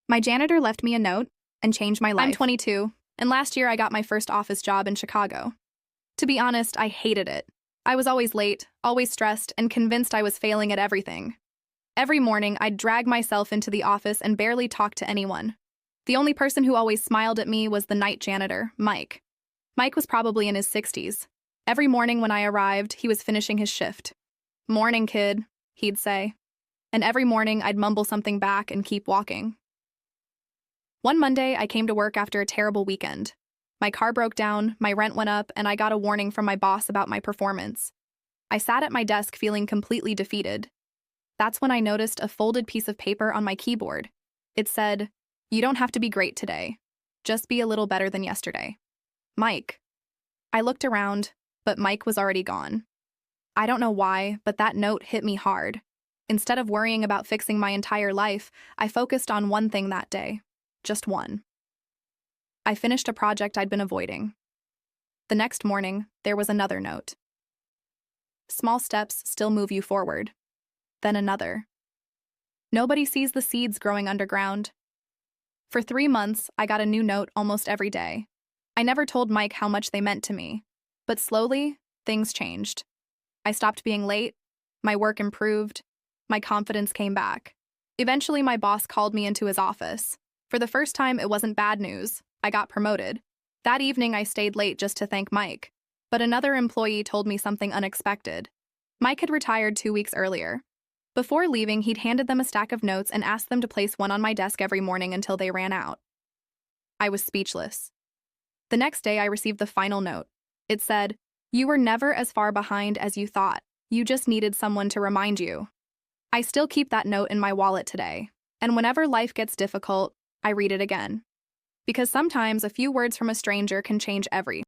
My janitor left me a note and changed my life. I'm 22, and last year I got my first office job in Chicago. To be honest, I hated it. I was always late, always stressed, and convinced I was failing at everything. Every morning, I'd drag myself into the office and barely talk to anyone. The only person who always smiled at me was the night janitor, Mike. Mike was probably in his 60s. Every morning when I arrived, he was finishing his shift. "Morning, kid," he'd say. And every morning, I'd mumble something back and keep walking. One Monday, I came to work after a terrible weekend. My car broke down, my rent went up, and I got a warning from my boss about my performance. I sat at my desk feeling completely defeated. That's when I noticed a folded piece of paper on my keyboard. It said, "You don't have to be great today. Just be a little better than yesterday. Mike." I looked around, but Mike was already gone. I don't know why, but that note hit me hard. Instead of worrying about fixing my entire life, I focused on one thing that day. Just one. I finished a project I'd been avoiding. The next morning, there was another note. Small steps still move you forward. Then another. Nobody sees the seeds growing underground. For 3 months, I got a new note almost every day. I never told Mike how much they meant to me. But slowly, things changed. I stopped being late, my work improved, my confidence came back. Eventually, my boss called me into his office. For the first time, it wasn't bad news. I got promoted. That evening, I stayed late just to thank Mike. But another employee told me something unexpected. Mike had retired 2 weeks earlier. Before leaving, he'd handed them a stack of notes and asked them to place one on my desk every morning until they ran out. I was speechless. The next day, I received the final note. It said, "You were never as far behind as you thought. You just needed someone to remind you." I still keep that note in my wallet today. And whenever life gets difficult, I read it again. Because sometimes a few words from a stranger can change everything.